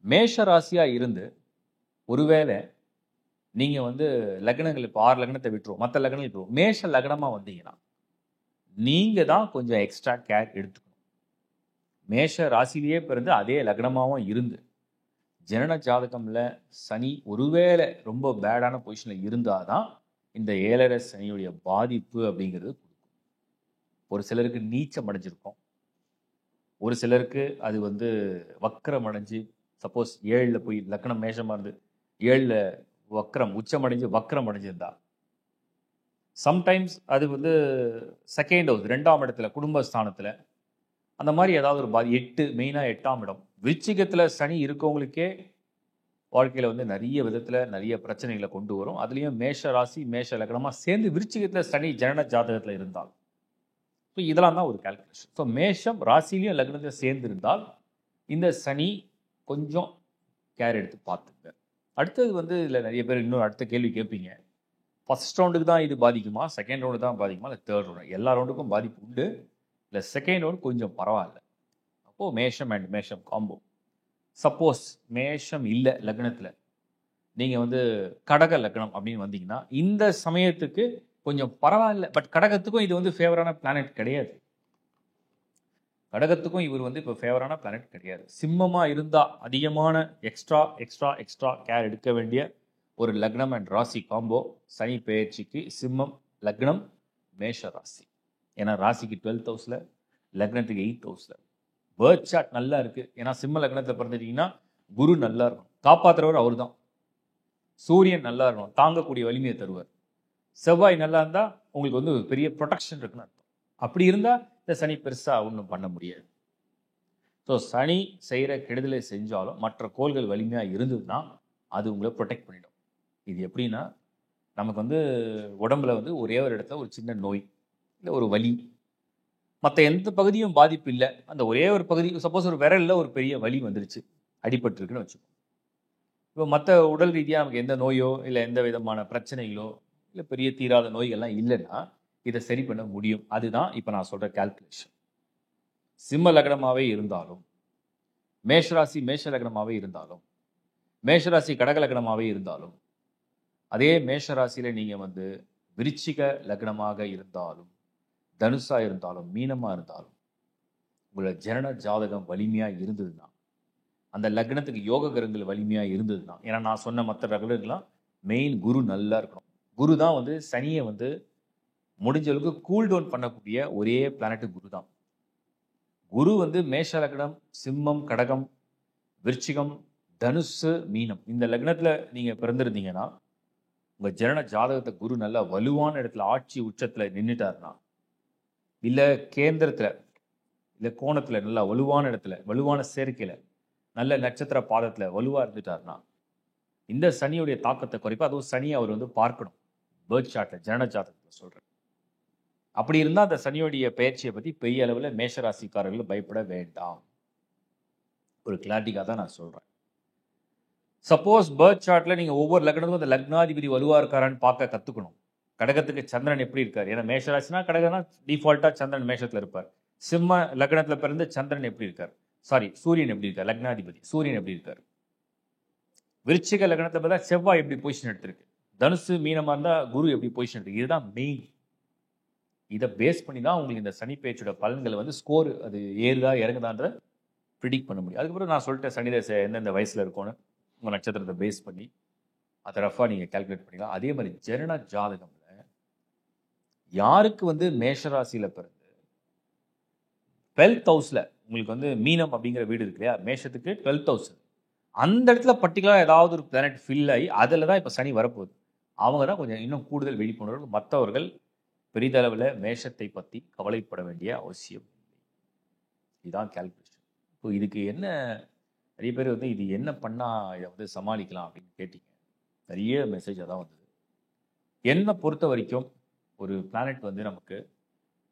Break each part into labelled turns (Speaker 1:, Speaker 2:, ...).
Speaker 1: மேஷ ராசியா இருந்து ஒருவேளை நீங்க வந்து லக்னங்கள் இப்போ 6 லக்னத்தை விட்டுருவோம், மற்ற லக்னங்கள் விட்டுருவோம். மேஷ லக்னமா வந்தீங்கன்னா நீங்க தான் கொஞ்சம் எக்ஸ்ட்ரா கேர் எடுத்துக்கணும். மேஷ ராசியிலேயே பிறந்து அதே லக்னமாவும் இருந்து ஜனன ஜாதகம்ல சனி ஒருவேளை ரொம்ப பேடான பொசிஷன்ல இருந்தாதான் இந்த 7.5 சனியுடைய பாதிப்பு அப்படிங்கிறது கொடுக்கும். ஒரு சிலருக்கு நீச்சம் அடைஞ்சிருக்கும், ஒரு சிலருக்கு அது வந்து வக்கரம் அடைஞ்சு, சப்போஸ் 7ல் போய் லக்னம் மேஷமா இருந்து 7ல் வக்கரம் உச்சம் அடைஞ்சு வக்கரம் அடைஞ்சிருந்தா, சம்டைம்ஸ் அது வந்து செகண்ட் ஹவுஸ் 2ஆம் இடத்துல குடும்பஸ்தானத்தில் அந்த மாதிரி ஏதாவது ஒரு பாதி 8 மெயினாக 8ஆம் இடம் விருச்சிகத்தில் சனி இருக்கவங்களுக்கே வாழ்க்கையில் வந்து நிறைய விதத்தில் நிறைய பிரச்சனைகளை கொண்டு வரும். அதுலேயும் மேஷ ராசி மேஷ லக்னமாக சேர்ந்து விருச்சிகத்தில் சனி ஜனன ஜாதகத்தில் இருந்தால், ஸோ இதெல்லாம் தான் ஒரு கால்குலேஷன். ஸோ மேஷம் ராசிலையும் லக்னத்தையும் சேர்ந்து இருந்தால் இந்த சனி கொஞ்சம் கேர் எடுத்து பார்த்துங்க. அடுத்தது வந்து இதில் நிறைய பேர் இன்னொரு அடுத்த கேள்வி கேட்பீங்க, ஃபர்ஸ்ட் ரவுண்டுக்கு தான் இது பாதிக்குமா, செகண்ட் ரவுண்டு தான் பாதிக்குமா, இல்லை தேர்ட் ரவுண்டு? எல்லா ரவுண்டுக்கும் பாதிப்பு உண்டு, இல்லை செகண்ட் ரவுண்ட் கொஞ்சம் பரவாயில்ல. அப்போது மேஷம் அண்ட் மேஷம் காம்போ. சப்போஸ் மேஷம் இல்லை லக்னத்தில், நீங்கள் வந்து கடக லக்னம் அப்படின்னு வந்தீங்கன்னா இந்த சமயத்துக்கு கொஞ்சம் பரவாயில்ல. பட் கடகத்துக்கும் இது வந்து ஃபேவரான பிளானட் கிடையாது. கடகத்துக்கும் இவர் வந்து இப்போ ஃபேவரான பிளானட் கிடையாது. சிம்மமாக இருந்தால் அதிகமான எக்ஸ்ட்ரா கேர் எடுக்க வேண்டிய ஒரு லக்னம் அண்ட் ராசி காம்போ சனி பெயர்ச்சிக்கு சிம்மம் லக்னம் மேஷ ராசி. ஏன்னா ராசிக்கு 12th ஹவுஸில், லக்னத்துக்கு 8th ஹவுஸில். பேர்த் சார்ட் நல்லா இருக்குது. ஏன்னா சிம்ம லக்னத்தில் பிறந்துட்டீங்கன்னா குரு நல்லா இருக்கும், காப்பாற்றுறவர் அவர் தான். சூரியன் நல்லா இருக்கணும், தாங்கக்கூடிய வலிமையை தருவார். செவ்வாய் நல்லா இருந்தால் உங்களுக்கு வந்து ஒரு பெரிய ப்ரொடெக்ஷன் இருக்குன்னு அர்த்தம். அப்படி இருந்தால் இந்த சனி பெருசாக ஒன்றும் பண்ண முடியாது. ஸோ சனி செய்கிற கெடுதலை செஞ்சாலும் மற்ற கோள்கள் வலிமையாக இருந்ததுன்னா அது உங்களை ப்ரொடெக்ட் பண்ணிடும். இது எப்படின்னா, நமக்கு வந்து உடம்புல வந்து ஒரே ஒரு இடத்துல ஒரு சின்ன நோய் இல்லை ஒரு வலி, மற்ற எந்த பகுதியும் பாதிப்பு இல்லை, அந்த ஒரே ஒரு பகுதி சப்போஸ் ஒரு விரலில் ஒரு பெரிய வலி வந்துருச்சு, அடிபட்டுருக்குன்னு வச்சுக்கோங்க. இப்போ மற்ற உடல் ரீதியாக நமக்கு எந்த நோயோ இல்லை எந்த விதமான பிரச்சனைகளோ இல்லை பெரிய தீராத நோய்கள்லாம் இல்லைன்னா இதை சரி பண்ண முடியும். அதுதான் இப்போ நான் சொல்கிற கால்குலேஷன். சிம்ம லக்னமாகவே இருந்தாலும், மேஷராசி மேஷ லக்னமாகவே இருந்தாலும், மேஷராசி கடக லக்னமாகவே இருந்தாலும், அதே மேஷராசியில் நீங்கள் வந்து விருச்சிக லக்னமாக இருந்தாலும், தனுஷாக இருந்தாலும், மீனமாக இருந்தாலும், உங்களோட ஜனன ஜாதகம் வலிமையாக இருந்ததுன்னா, அந்த லக்னத்துக்கு யோக கிரகங்கள் வலிமையாக இருந்ததுன்னா, ஏன்னா நான் சொன்ன மற்ற கிரகங்கள்லாம் மெயின் குரு நல்லா இருக்கணும். குரு தான் வந்து சனியை வந்து முடிஞ்ச அளவுக்கு கூல் டவுன் பண்ணக்கூடிய ஒரே பிளானட்டு குரு தான். குரு வந்து மேஷ லக்னம், சிம்மம், கடகம், விருச்சிகம், தனுசு, மீனம் இந்த லக்னத்தில் நீங்கள் பிறந்திருந்தீங்கன்னா உங்கள் ஜனன ஜாதகத்தை குரு நல்லா வலுவான இடத்துல ஆட்சி உச்சத்தில் நின்றுட்டாருன்னா, இல்லை கேந்திரத்தில் இல்லை கோணத்தில் நல்லா வலுவான இடத்துல வலுவான சேர்க்கையில் நல்ல நட்சத்திர பாதத்தில் வலுவாக இருந்துட்டாருன்னா இந்த சனியுடைய தாக்கத்தை குறைப்பா. அதுவும் சனியை அவர் வந்து பார்க்கணும் பேர்த் சார்ட்டில், ஜனன ஜாதகத்தில் சொல்கிறேன். அப்படி இருந்தால் அந்த சனியுடைய பயிற்சியை பற்றி பெரிய அளவில் மேஷராசிக்காரர்கள் பயப்பட வேண்டாம். ஒரு கிளாரிட்டிக்காக தான் நான் சொல்கிறேன். சப்போஸ் பேர்த் சார்ட்டில் நீங்கள் ஒவ்வொரு லக்னத்துக்கும் அந்த லக்னாதிபதி வலுவாக இருக்காரான்னு பார்க்க கற்றுக்கணும். கடகத்துக்கு சந்திரன் எப்படி இருக்கார்? ஏன்னா மேஷராசினா கடகம்னா டிஃபால்ட்டாக சந்திரன் மேஷத்தில் இருப்பார். சிம்ம லக்னத்தில் பிறந்து சந்திரன் எப்படி இருக்கார், சூரியன் எப்படி இருக்கார், லக்னாதிபதி சூரியன் எப்படி இருக்கார். விருச்சிக லக்னத்தில் பார்த்தா செவ்வாய் எப்படி பொசிஷன் எடுத்திருக்கு, தனுசு மீனமாக இருந்தால் குரு எப்படி பொசிஷன் எடுத்திருக்கு. இதுதான் மெயின். இதை பேஸ் பண்ணி தான் உங்களுக்கு இந்த சனி பேச்சோட பலன்களை வந்து ஸ்கோர் அது ஏறுதா இறங்குதான்றதை ப்ரிடிக்ட் பண்ண முடியும். அதுக்கப்புறம் நான் சொல்லிட்டேன் சனி தசை எந்தெந்த வயசில் இருக்கும்னு உங்கள் நட்சத்திரத்தை பேஸ் பண்ணி அதை ரஃபாக நீங்கள் கால்குலேட் பண்ணிக்கலாம். அதே மாதிரி ஜனன ஜாதகம்ல யாருக்கு வந்து மேஷராசியில் பிறந்து 12th ஹவுஸில் உங்களுக்கு வந்து மீனம் அப்படிங்கிற வீடு இருக்கு இல்லையா, மேஷத்துக்கு 12th ஹவுஸ், அந்த இடத்துல பர்டிகுலராக ஏதாவது ஒரு பிளானட் ஃபில் ஆகி அதில் தான் இப்போ சனி வரப்போகுது. அவங்க தான் கொஞ்சம் இன்னும் கூடுதல் விழிப்புணர்வு. மற்றவர்கள் பெரிதளவில் மேஷத்தை பற்றி கவலைப்பட வேண்டிய அவசியம் இல்லை. இதுதான் கால்குலேஷன். ஸோ இதுக்கு என்ன, நிறைய பேர் வந்து இது என்ன பண்ணால் இதை வந்து சமாளிக்கலாம் அப்படின்னு கேட்டீங்க. நிறைய மெசேஜ் அதான் வந்தது. என்னை பொறுத்த வரைக்கும் ஒரு பிளானட் வந்து நமக்கு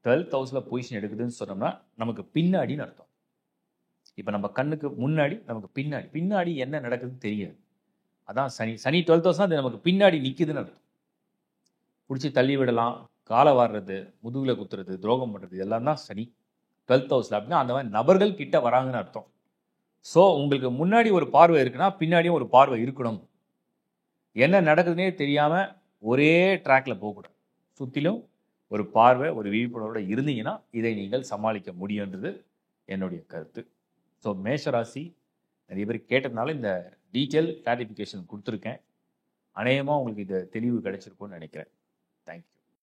Speaker 1: 12th ஹவுஸில் பொசிஷன் எடுக்குதுன்னு சொன்னோம்னா நமக்கு பின்னாடின்னு அர்த்தம். இப்போ நம்ம கண்ணுக்கு முன்னாடி நமக்கு பின்னாடி என்ன நடக்குதுன்னு தெரியாது. அதான் சனி 12th ஹவுஸ் தான் அது நமக்கு பின்னாடி நிற்குதுன்னு அர்த்தம். பிடிச்சி தள்ளி விடலாம், காலை வாடுறது, முதுகில் குத்துறது, துரோகம் பண்ணுறது, இதெல்லாம் தான் சனி 12th ஹவுஸில். அப்படின்னா அந்த மாதிரி நபர்கள் கிட்ட வராங்கன்னு அர்த்தம். ஸோ உங்களுக்கு முன்னாடி ஒரு பார்வை இருக்குன்னா பின்னாடியும் ஒரு பார்வை இருக்கணும். என்ன நடக்குதுன்னே தெரியாமல் ஒரே ட்ராக்ல போகக்கூடாது. சுற்றிலும் ஒரு பார்வை, ஒரு விழிப்புணர்வோட இருந்தீங்கன்னா இதை நீங்கள் சமாளிக்க முடியுன்றது என்னுடைய கருத்து. ஸோ மேஷராசி நிறைய பேர் கேட்டதுனால இந்த டீட்டெயில் கிளாரிஃபிகேஷன் கொடுத்துருக்கேன். அநேகமாக உங்களுக்கு இது தெளிவு கிடைச்சிருக்கும்னு நினைக்கிறேன். தேங்க்யூ.